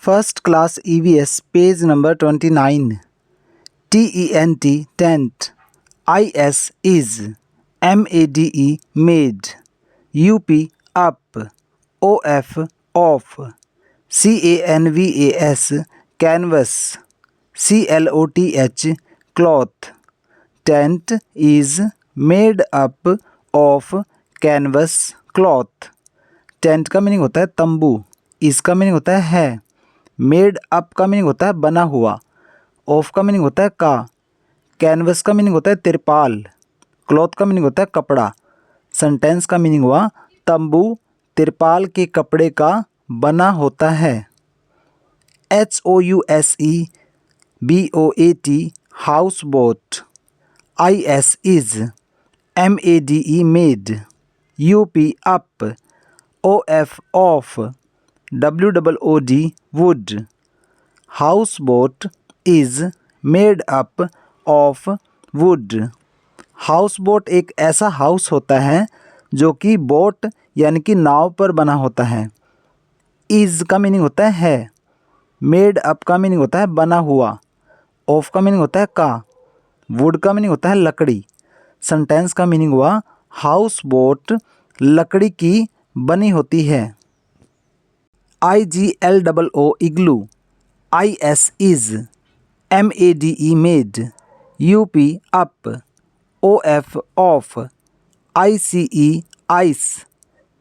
First class EVS, page number 29. TENT, tent. IS, is. MADE, made. UP, up. OF, off. CANVAS, canvas. CLOTH, cloth. Tent is made up of canvas cloth. Tent का meaning होता है तंबू, इसका meaning होता है, made up का meaning होता है बना हुआ, ऑफ का मीनिंग होता है का, कैनवस का मीनिंग होता है तिरपाल, क्लॉथ का मीनिंग होता है कपड़ा। सेंटेंस का मीनिंग हुआ तंबू तिरपाल के कपड़े का बना होता है। HOUSE BOAT house boat. IS is। MADE made। UP up। OF off। WOOD wood। Houseboat is made up of wood। House boat एक ऐसा हाउस होता है जो कि बोट यानी कि नाव पर बना होता है। इज़ का मीनिंग होता है, मेड अप का मीनिंग होता है बना हुआ, ऑफ का मीनिंग होता है का, वुड का मीनिंग होता है लकड़ी। सेंटेंस का मीनिंग हुआ हाउस बोट लकड़ी की बनी होती है। IGLOO igloo. IS is। MADE made। UP up। OF off। ICE ice।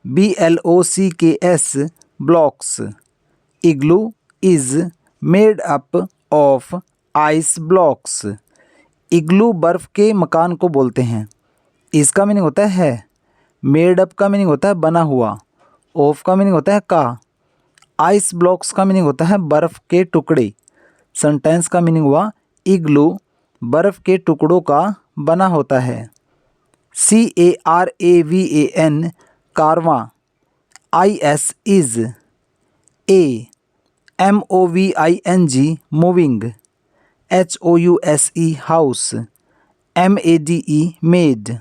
BLOCKS blocks। Igloo is made up of ice blocks। इग्लू बर्फ़ के मकान को बोलते हैं। इसका मीनिंग होता है, मेड अप का मीनिंग होता है बना हुआ, ऑफ का मीनिंग होता है का, आइस ब्लॉक्स का मीनिंग होता है बर्फ़ के टुकड़े। सेंटेंस का मीनिंग हुआ इग्लू बर्फ़ के टुकड़ों का बना होता है। CARAVAN Karwaan. IS is। MOVING moving. HOUSE house. MADE made।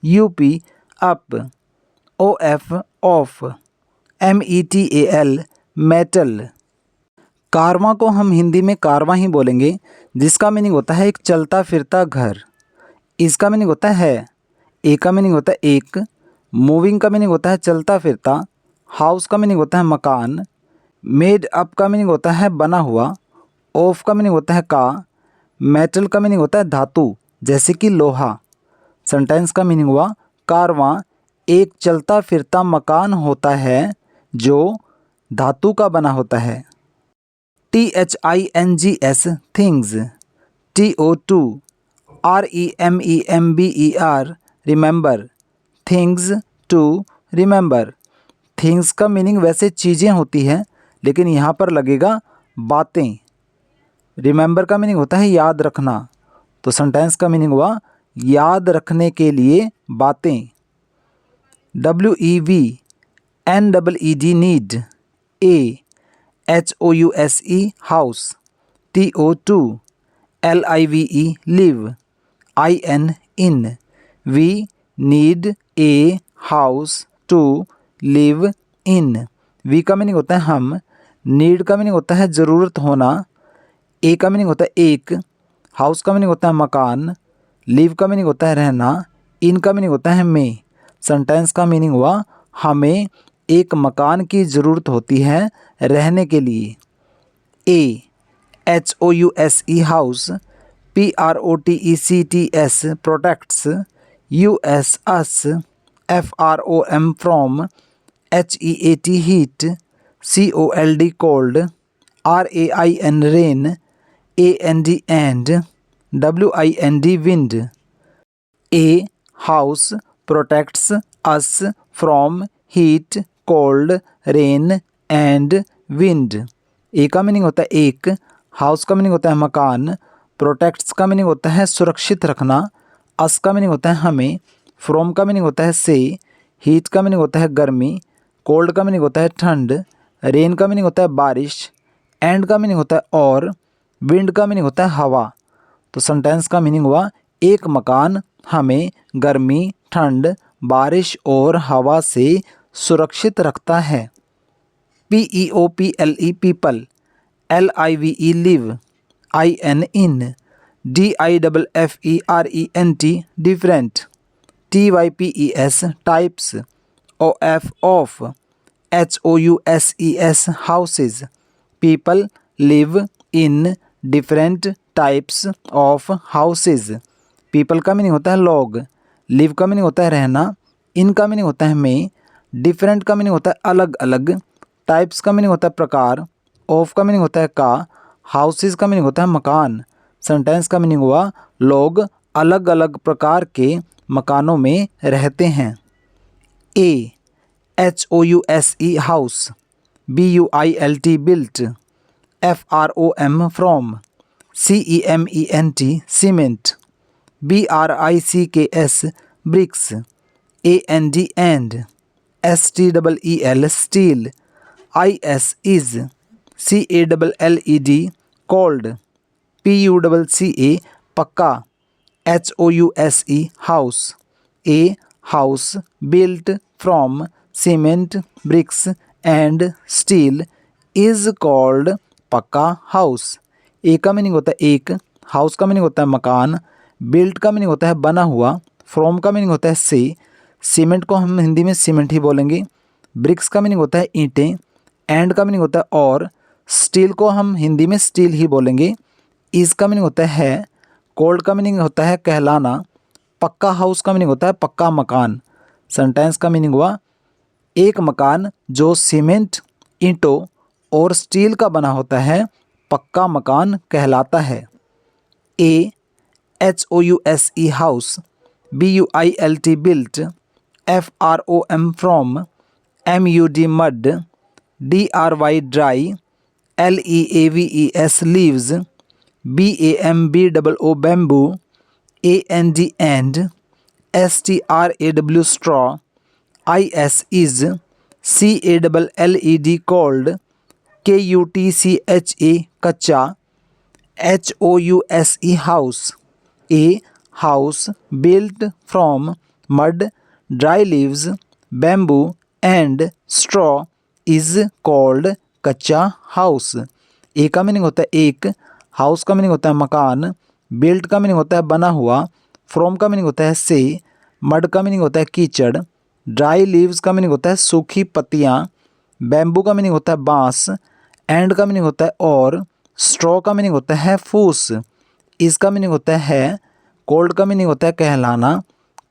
UP up। OF off। METAL metal. कारवां को हम हिंदी में कारवां ही बोलेंगे, जिसका मीनिंग होता है एक चलता फिरता घर। इसका मीनिंग होता है, ए का मीनिंग होता है एक, मूविंग का मीनिंग होता है चलता फिरता, हाउस का मीनिंग होता है मकान, मेड अप का मीनिंग होता है बना हुआ, ऑफ का मीनिंग होता है का, मेटल का मीनिंग होता है धातु जैसे कि लोहा। सेंटेंस का मीनिंग हुआ कारवां एक चलता फिरता मकान होता है जो धातु का बना होता है। THINGS things. TO2 REMEMBER remember. Things to remember. Things का मीनिंग वैसे चीज़ें होती हैं, लेकिन यहाँ पर लगेगा बातें। रिमेंबर का मीनिंग होता है याद रखना, तो सेंटेंस का मीनिंग हुआ याद रखने के लिए बातें। WEVNEED need. HOUSE house. TO2 LIVE live. IN in. We need a house to live in। We का मीनिंग होता है हम, नीड का मीनिंग होता है ज़रूरत होना, ए का मीनिंग होता है एक, हाउस का मीनिंग होता है मकान, लिव का मीनिंग होता है रहना, इन का मीनिंग होता है में। सेंटेंस का मीनिंग हुआ हमें एक मकान की ज़रूरत होती है रहने के लिए। HOUSE house. PROTECTS protects. US us। FROM from. HEAT heat. COLD cold. RAIN rain. AND and. WIND wind. A house protects us from heat, cold, rain and wind। ए का मीनिंग होता है एक, हाउस का मीनिंग होता है मकान, protects का meaning होता है सुरक्षित रखना, अस का मीनिंग होता है हमें, फ्रॉम का मीनिंग होता है से, हीट का मीनिंग होता है गर्मी, कोल्ड का मीनिंग होता है ठंड, रेन का मीनिंग होता है बारिश, एंड का मीनिंग होता है और, विंड का मीनिंग होता है हवा। तो सेंटेंस का मीनिंग हुआ एक मकान हमें गर्मी, ठंड, बारिश और हवा से सुरक्षित रखता है। PEOPLE people. LIVE live, IN in, DIFFERENT different, TYPES types, OF of, HOUSES houses. People live in different types of houses. People का मीनिंग होता है लोग, live का मीनिंग होता है रहना, in का मीनिंग होता है में, different का मीनिंग होता है अलग अलग, types का मीनिंग होता है प्रकार, of का मीनिंग होता है का, houses का मीनिंग होता है मकान. सेंटेंस का मीनिंग हुआ लोग अलग अलग प्रकार के मकानों में रहते हैं. A HOUSE house, BUILT built, FROM from, CEMENT cement, BRICKS bricks, AND and, STEEL steel, IS is, CALLED cold, PUCCA पक्का, HOUSE house. A house built from cement, bricks and steel is called पक्का house. ए का meaning होता है एक, house का meaning होता है मकान, बिल्ट का मीनिंग होता है बना हुआ, फ्रॉम का मीनिंग होता है से, सीमेंट को हम हिंदी में सीमेंट ही बोलेंगे, ब्रिक्स का मीनिंग होता है ईंटें, एंड का मीनिंग होता है और, स्टील को हम हिंदी में स्टील ही बोलेंगे, इज का मीनिंग होता है, कोल्ड का मीनिंग होता है कहलाना, पक्का हाउस का मीनिंग होता है पक्का मकान. सेंटेंस का मीनिंग हुआ एक मकान जो सीमेंट, ईंटों और स्टील का बना होता है पक्का मकान कहलाता है. A HOUSE house, BUILT built, FROM from, MUD mud, DRY dry, LEAVES leaves, BAMBOO bamboo, AND and, STRAW straw, IS is, CALLED cold, KUTCHA कच्चा, HOUSE house. A house built from mud, dry leaves, bamboo and straw is called कच्चा house. ए का meaning होता है एक, house का meaning होता है मकान, बिल्ट का मीनिंग होता है बना हुआ, फ्रॉम का मीनिंग होता है से, मड का मीनिंग होता है कीचड़, ड्राई लीव्स का मीनिंग होता है सूखी पत्तियाँ, बैम्बू का मीनिंग होता है बाँस, एंड का मीनिंग होता है और, स्ट्रॉ का मीनिंग होता है फूस, इसका मीनिंग होता है कोल्ड का मीनिंग होता है कहलाना,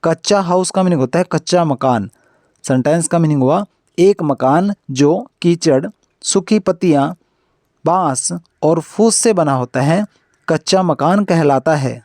कच्चा हाउस का मीनिंग होता है कच्चा मकान. सेंटेंस का मीनिंग हुआ एक मकान जो कीचड़, सूखी पत्तियाँ, बाँस और फूस से बना होता है कच्चा मकान कहलाता है.